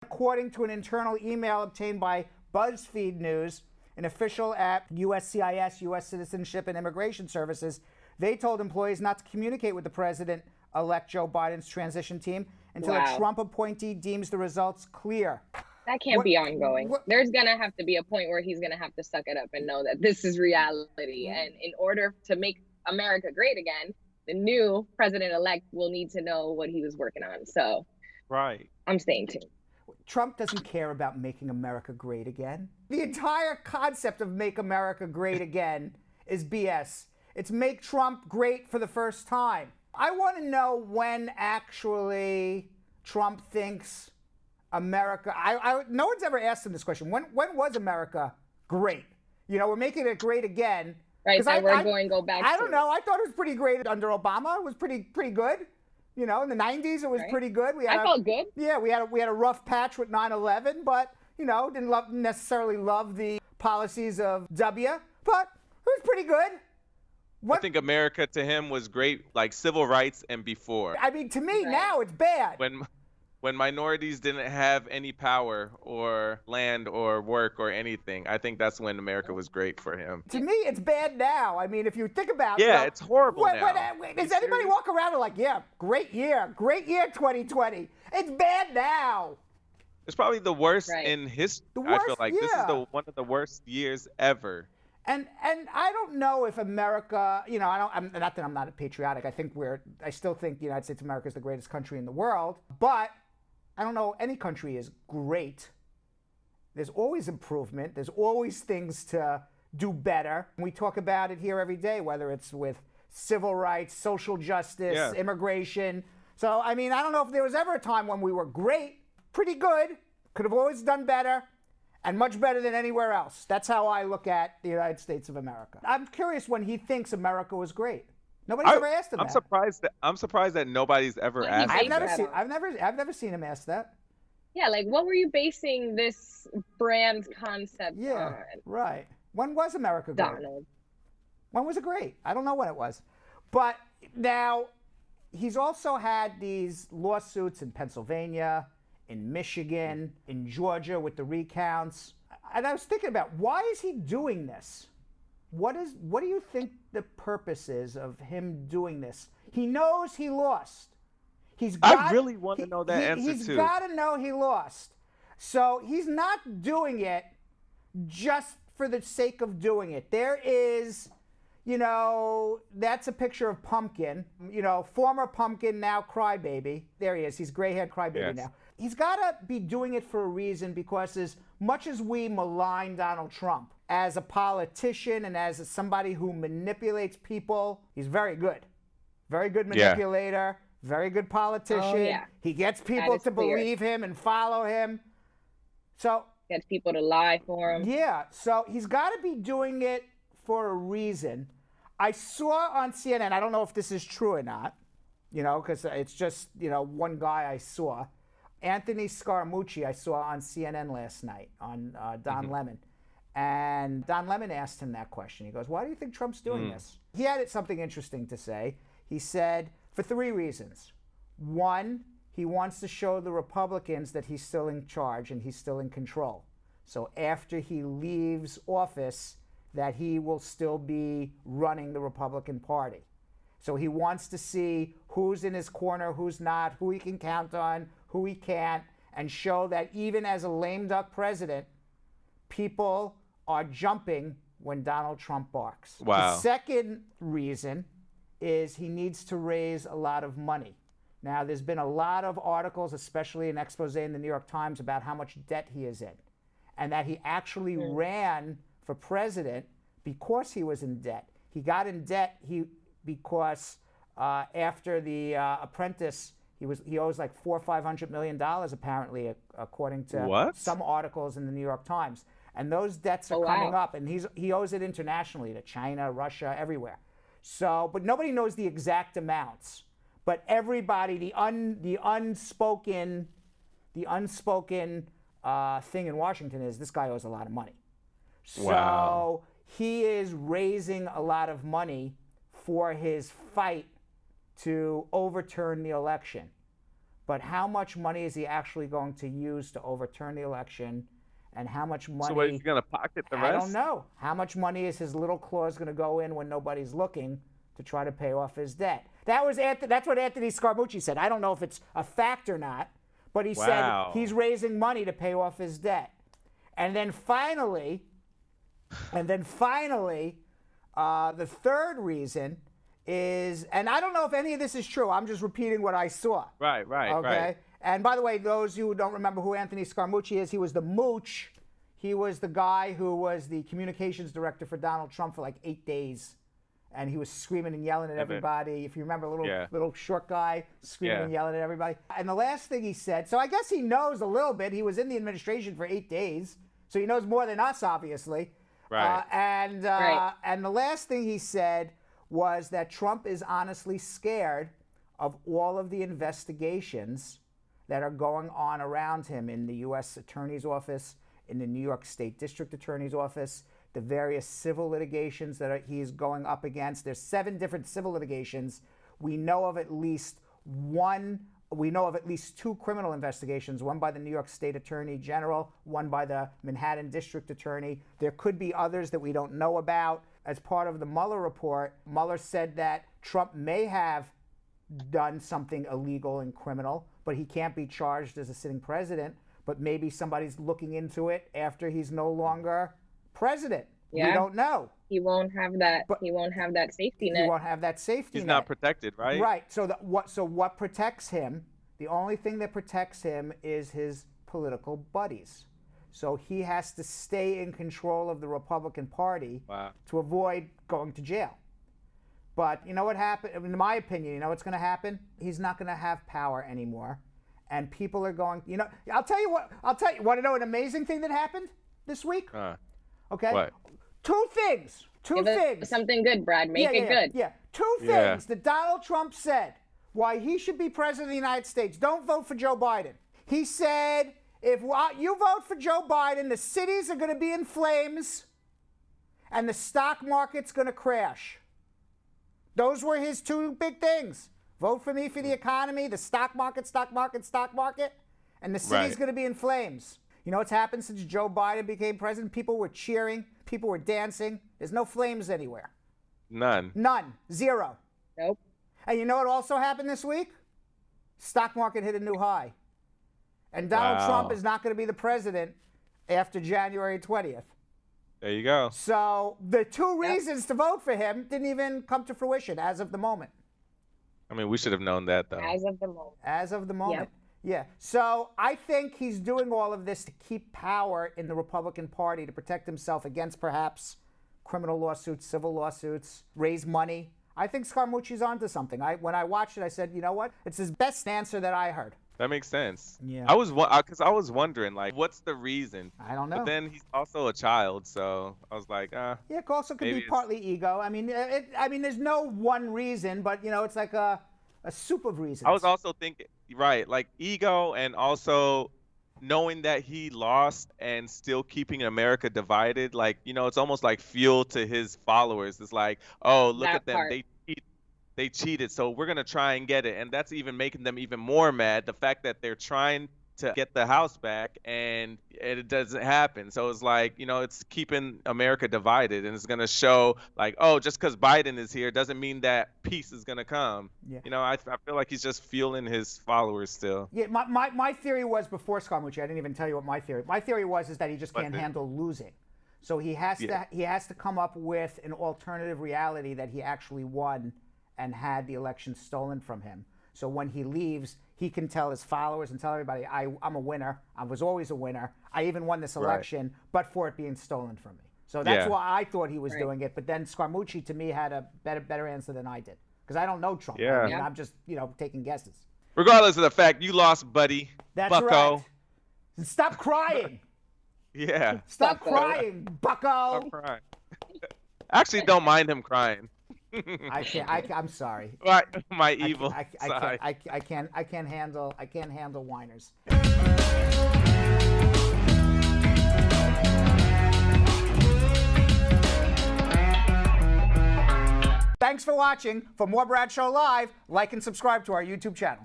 According to an internal email obtained by BuzzFeed News, an official at USCIS, U.S. Citizenship and Immigration Services, they told employees not to communicate with the President-elect Joe Biden's transition team until a Trump appointee deems the results clear. That can't be ongoing. There's going to have to be a point where he's going to have to suck it up and know that this is reality. And in order to make America great again, the new president-elect will need to know what he was working on. So I'm staying tuned. Trump doesn't care about making America great again. The entire concept of make America great again is BS. It's make Trump great for the first time. I want to know when actually Trump thinks America, no one's ever asked him this question. When was America great? You know, we're making it great again. Right, so we're going to go back I don't know. I thought it was pretty great under Obama. It was pretty good. You know, in the 90s, it was pretty good. I felt good. Yeah, we had a rough patch with 9/11, but, you know, didn't necessarily love the policies of W, but it was pretty good. I think America to him was great, like civil rights and before. I mean, to me, now it's bad. When minorities didn't have any power or land or work or anything, I think that's when America was great for him. To me, it's bad now. I mean, if you think about it. Yeah, it's horrible now. Does anybody walk around and like, yeah, great year 2020. It's bad now. It's probably the worst in history. I feel like this is one of the worst years ever. And I don't know if America, you know, not that I'm not patriotic. I still think the United States of America is the greatest country in the world. But I don't know any country is great. There's always improvement. There's always things to do better. We talk about it here every day, whether it's with civil rights, social justice, immigration. So, I mean, I don't know if there was ever a time when we were great, pretty good, could have always done better, and much better than anywhere else. That's how I look at the United States of America. I'm curious when he thinks America was great. Nobody's ever asked him that. I'm surprised that nobody's ever asked him that. I've never seen him ask that. Yeah, like what were you basing this brand concept on? Right. When was America great? Donald. When was it great? I don't know when it was. But now he's also had these lawsuits in Pennsylvania, in Michigan, in Georgia with the recounts. And I was thinking about, why is he doing this? What do you think the purpose is of him doing this? He knows he lost. I really want to know that answer too. He's got to know he lost. So he's not doing it just for the sake of doing it. There is, you know, that's a picture of Pumpkin, you know, former Pumpkin, now Crybaby. There he is. He's gray-haired Crybaby now. He's got to be doing it for a reason, because as much as we malign Donald Trump as a politician and as somebody who manipulates people, he's very good. Very good manipulator, very good politician. He gets people to believe him and follow him. So gets people to lie for him. Yeah, so he's got to be doing it for a reason. I saw on CNN, I don't know if this is true or not, you know, because it's just, you know, one guy I saw. Anthony Scaramucci I saw on CNN last night on Don Lemon. And Don Lemon asked him that question. He goes, why do you think Trump's doing this? He had something interesting to say. He said, for 3 reasons. 1, he wants to show the Republicans that he's still in charge and he's still in control. So after he leaves office, that he will still be running the Republican Party. So he wants to see who's in his corner, who's not, who he can count on, who he can't, and show that even as a lame duck president, people are jumping when Donald Trump barks. Wow. The second reason is he needs to raise a lot of money. Now, there's been a lot of articles, especially an expose in the New York Times, about how much debt he is in, and that he actually ran for president because he was in debt. He got in debt because after The Apprentice, he owes like $400 or $500 million apparently, according to some articles in the New York Times. And those debts are coming up, and he owes it internationally to China, Russia, everywhere. So, but nobody knows the exact amounts. But everybody, the unspoken thing in Washington is this guy owes a lot of money. So he is raising a lot of money for his fight to overturn the election. but how much money is he actually going to use to overturn the election, and how much money? So what, he's gonna pocket the rest? I don't know. How much money is his little clause going to go in when nobody's looking to try to pay off his debt? That's what Anthony Scaramucci said. I don't know if it's a fact or not, but he said he's raising money to pay off his debt. And then finally, the third reason is, and I don't know if any of this is true. I'm just repeating what I saw. Right. Okay. And by the way, those who don't remember who Anthony Scaramucci is, he was the mooch. He was the guy who was the communications director for Donald Trump for like 8 days. And he was screaming and yelling at everybody. If you remember, little short guy screaming and yelling at everybody. And the last thing he said, so I guess he knows a little bit. He was in the administration for 8 days, so he knows more than us, obviously. Right. And the last thing he said was that Trump is honestly scared of all of the investigations that are going on around him in the U.S. Attorney's Office, in the New York State District Attorney's Office, the various civil litigations that he's going up against. There's 7 different civil litigations. We know of at least 2 criminal investigations, one by the New York State Attorney General, one by the Manhattan District Attorney. There could be others that we don't know about. As part of the Mueller report, Mueller said that Trump may have done something illegal and criminal, but he can't be charged as a sitting president. But maybe somebody's looking into it after he's no longer president. We don't know. He won't have that. He won't have that safety net. He won't have that safety net. He's not protected, right? Right. So what protects him? The only thing that protects him is his political buddies. So he has to stay in control of the Republican Party to avoid going to jail. But you know what happened? In my opinion, you know what's going to happen? He's not going to have power anymore, and people are going. You know, I'll tell you what. Want to know an amazing thing that happened this week? Okay. What? 2 things. Two things. Something good, Brad. Make it good. Yeah. 2 things that Donald Trump said why he should be president of the United States. Don't vote for Joe Biden. He said, if you vote for Joe Biden, the cities are going to be in flames and the stock market's going to crash. Those were his 2 big things. Vote for me for the economy, the stock market, and the city's going to be in flames. You know what's happened since Joe Biden became president? People were cheering. People were dancing. There's no flames anywhere. None. 0. Nope. And you know what also happened this week? Stock market hit a new high. And Donald Trump is not going to be the president after January 20th. There you go. So the 2 reasons to vote for him didn't even come to fruition as of the moment. I mean, we should have known that, though. As of the moment. As of the moment. Yep. Yeah. So I think he's doing all of this to keep power in the Republican Party, to protect himself against perhaps criminal lawsuits, civil lawsuits, raise money. I think Scaramucci's onto something. When I watched it, I said, you know what? It's his best answer that I heard. That makes sense. Yeah. I was wondering, like, what's the reason? I don't know. But then he's also a child, so I was like, Yeah, it also could be partly ego. I mean, there's no one reason, but you know, it's like a soup of reasons. I was also thinking, right, like ego, and also knowing that he lost and still keeping America divided. Like, you know, it's almost like fuel to his followers. It's like, oh, look at them. They cheated, so we're going to try and get it. And that's even making them even more mad, the fact that they're trying to get the House back and it doesn't happen. So it's like, you know, it's keeping America divided, and it's going to show like, oh, just because Biden is here doesn't mean that peace is going to come. Yeah. You know, I feel like he's just fueling his followers still. Yeah, my theory was before Scaramucci. I didn't even tell you what my theory. My theory was that he just can't handle losing. So he has to come up with an alternative reality that he actually won and had the election stolen from him. So when he leaves, he can tell his followers and tell everybody, I'm a winner. I was always a winner. I even won this election, but for it being stolen from me. So that's why I thought he was doing it. But then Scaramucci, to me, had a better answer than I did. Because I don't know Trump. Yeah. I mean, I'm just, taking guesses. Regardless of the fact, you lost, buddy. That's bucko. Right. Stop crying. Yeah. Stop crying, bucko. Stop crying. I actually don't mind him crying. I'm sorry. Right, my evil side. I can't handle whiners. Thanks for watching. For more Brad Show Live, like and subscribe to our YouTube channel.